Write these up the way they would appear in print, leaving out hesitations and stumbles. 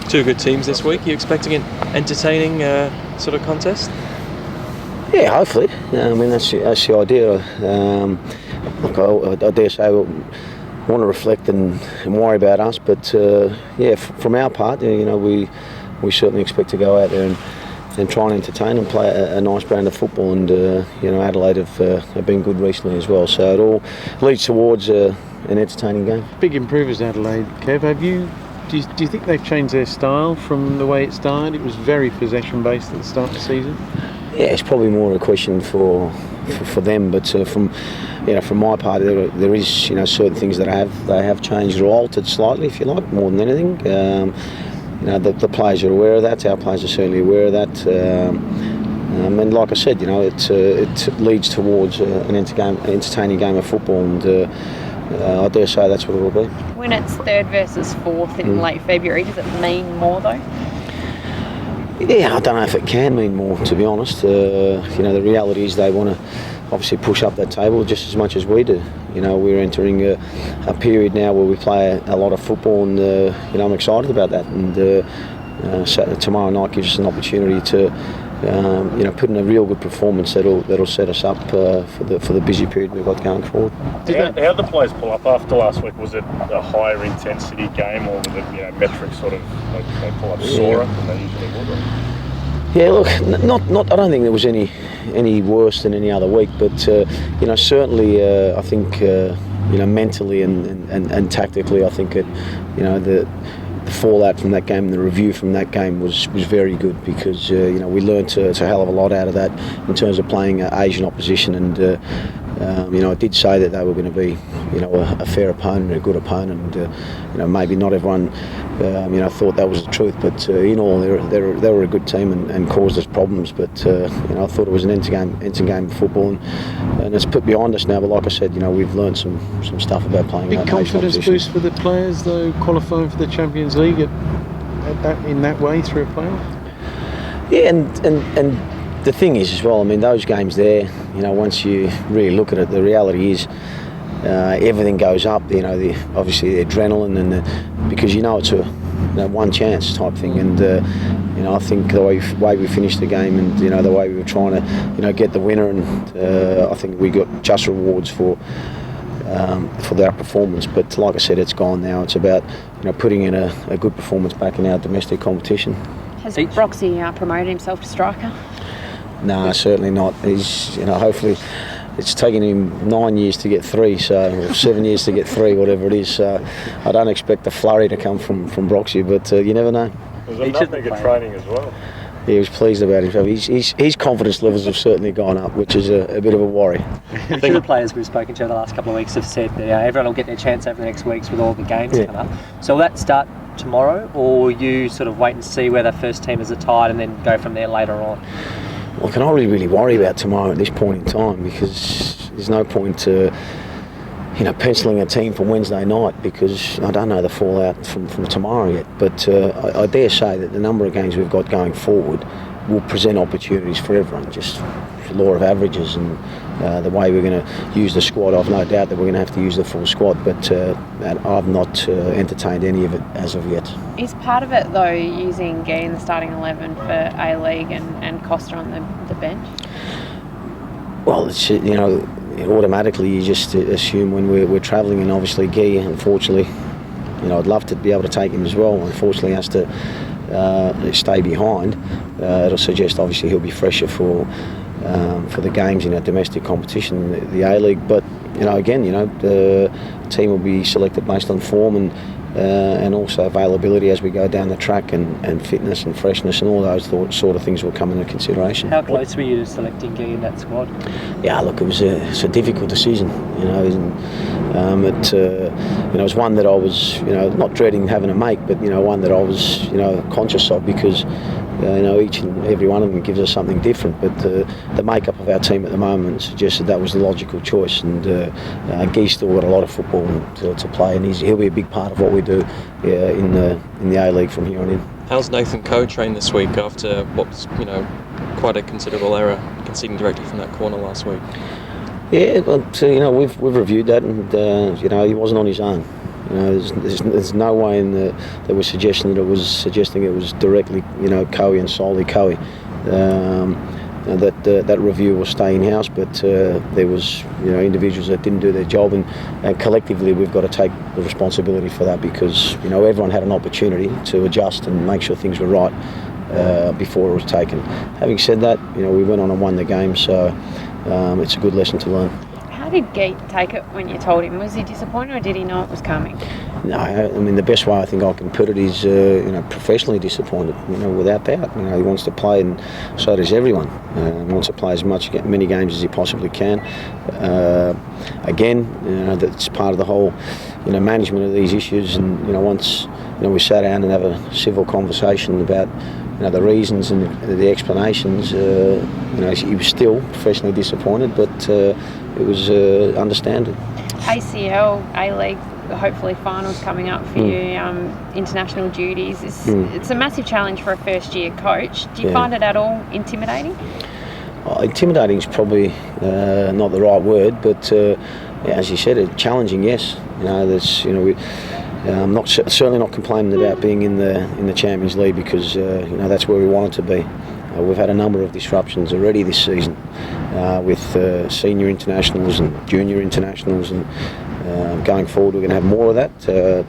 Two good teams this week. Are you expecting an entertaining sort of contest? Yeah, hopefully. I mean, that's the idea. Look, I dare say we'll want to reflect and worry about us, but from our part, we certainly expect to go out there and try and entertain and play a nice brand of football. And Adelaide have been good recently as well. So it all leads towards an entertaining game. Big improvers, Adelaide. Kev, do you think they've changed their style from the way it started? It was very possession based at the start of the season. Yeah, it's probably more a question for them, but from my part, there is certain things that they have changed or altered slightly, if you like, more than anything. The players are aware of that. Our players are certainly aware of that. And like I said, it leads towards an entertaining game of football, and I dare say that's what it will be. When it's third versus fourth in late February, does it mean more though? Yeah, I don't know if it can mean more, to be honest. The reality is they want to obviously push up that table just as much as we do. We're entering a period now where we play a lot of football, and I'm excited about that. And tomorrow night gives us an opportunity to put in a real good performance that'll set us up for the busy period we've got going forward. How did the players pull up after last week? Was it a higher intensity game, or was it metrics sort of they pull up sorer than they usually would? Yeah, look, not. I don't think there was any worse than any other week, but certainly I think mentally and tactically, I think the fallout from that game and the review from that game was very good, because we learned a hell of a lot out of that in terms of playing Asian opposition, and I did say that they were going to be a fair opponent, a good opponent, and maybe not everyone thought that was the truth, but in all they were a good team and caused us problems, but I thought it was an end-game of football, and it's put behind us now. But like I said, we've learned some stuff about playing. Big confidence boost for the players though, qualifying for the Champions League in that way through a playoff. Yeah, and the thing is as well, I mean, those games there, once you really look at it, the reality is everything goes up. Obviously the adrenaline, and because it's a one chance type thing, and I think the way we finished the game, and the way we were trying to get the winner, and I think we got just rewards for that performance. But like I said, it's gone now. It's about putting in a good performance back in our domestic competition. Has Broxy promoted himself to striker? No, certainly not. He's hopefully it's taken him 9 years to get 3, or 7 years to get 3, whatever it is. So I don't expect a flurry to come from Broxy, but you never know. Was it nothing at training as well? He was pleased about himself. His confidence levels have certainly gone up, which is a bit of a worry. I think the players we've spoken to the last couple of weeks have said that everyone will get their chance over the next weeks with all the games coming up. So will that start tomorrow, or will you sort of wait and see where the first teamers are tied and then go from there later on? Well, I can't really worry about tomorrow at this point in time, because there's no point penciling a team for Wednesday night, because I don't know the fallout from tomorrow yet. But I dare say that the number of games we've got going forward will present opportunities for everyone, just the law of averages, and the way we're going to use the squad. I've no doubt that we're going to have to use the full squad, but I've not entertained any of it as of yet. Is part of it though using Gee in the starting 11 for A-League and Costa on the bench? Well, it's, automatically you just assume when we're travelling, and obviously Gee, unfortunately, I'd love to be able to take him as well. Unfortunately, has to stay behind. It'll suggest obviously he'll be fresher for the games in our domestic competition, the A-League. But the team will be selected based on form and also availability as we go down the track, and fitness and freshness and all those sort of things will come into consideration. How close were you to selecting Gee in that squad? Yeah, look, it's a difficult decision. It was one that I was not dreading having to make, but one that I was conscious of, because each and every one of them gives us something different. But the makeup of our team at the moment suggested that was the logical choice, and Gee's still got a lot of football to play, and he'll be a big part of what we do in the A-League from here on in. How's Nathan Coe trained this week after what was quite a considerable error, conceding directly from that corner last week? Yeah, but we've reviewed that, and he wasn't on his own. There's no way that we're suggesting that it was directly, Coe and solely Coe. That review will stay in house, but there was individuals that didn't do their job, and collectively we've got to take the responsibility for that, because everyone had an opportunity to adjust and make sure things were right before it was taken. Having said that, we went on and won the game, so it's a good lesson to learn. How did Geet take it when you told him? Was he disappointed, or did he know it was coming? No, I mean, the best way I think I can put it is, professionally disappointed. Without doubt. He wants to play, and so does everyone. He wants to play many games as he possibly can. Again, that's part of the whole, management of these issues. And once we sat down and have a civil conversation about the reasons and the explanations, he was still professionally disappointed, but it was understandable. ACL, A-League, hopefully finals coming up for you, international duties. It's a massive challenge for a first-year coach. Do you find it at all intimidating? Intimidating is probably not the right word, but as you said, challenging. Yes, I'm certainly not complaining about being in the Champions League, because that's where we wanted to be. We've had a number of disruptions already this season with senior internationals and junior internationals, and going forward we're going to have more of that.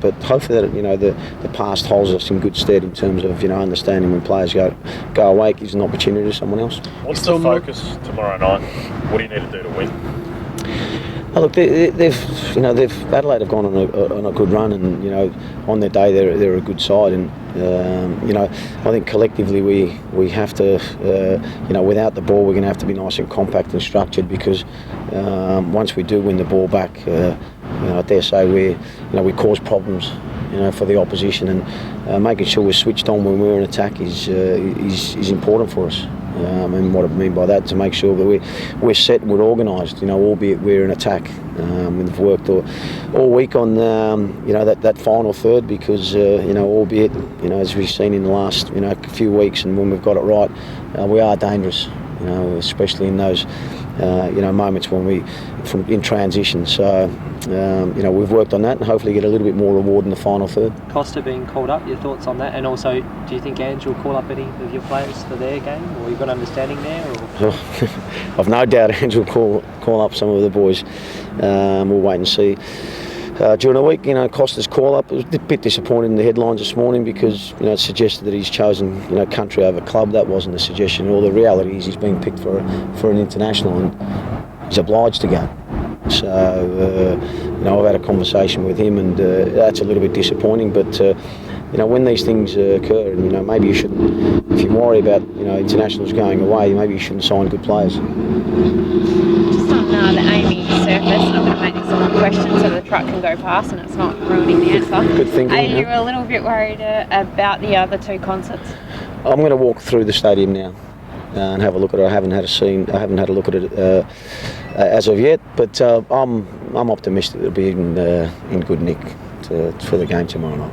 But hopefully that the past holds us in good stead in terms of understanding when players go away, it gives an opportunity to someone else. What's the focus tomorrow night? What do you need to do to win? Oh, look, Adelaide have gone on a good run, and on their day they're a good side, and I think collectively we have to, without the ball we're going to have to be nice and compact and structured, because once we do win the ball back, I dare say we cause problems, for the opposition, and making sure we're switched on when we're in attack is important for us. And what I mean by that, to make sure that we're set, we're organised, albeit we're in attack. We've worked all week on that final third, because albeit as we've seen in the last few weeks, and when we've got it right, we are dangerous, especially in those moments when in transition. So we've worked on that, and hopefully get a little bit more reward in the final third. Costa being called up, your thoughts on that? And also, do you think Ange will call up any of your players for their game, or you've got an understanding there? Or? I've no doubt Ange will call up some of the boys. We'll wait and see. During the week, Costa's call up, it was a bit disappointing in the headlines this morning, because it suggested that he's chosen country over club. That wasn't the suggestion. All the reality is he's being picked for an international, and he's obliged to go. So I've had a conversation with him, and that's a little bit disappointing. But when these things occur, and maybe you shouldn't, if you worry about internationals going away, maybe you shouldn't sign good players. Just on the Amy surface, I'm going to make this a long question so the truck can go past and it's not ruining the answer. Good thinking. Are you a little bit worried about the other two concerts? I'm going to walk through the stadium now and have a look at it. I haven't had a look at it as of yet, but I'm optimistic it'll be in good nick for the game tomorrow night.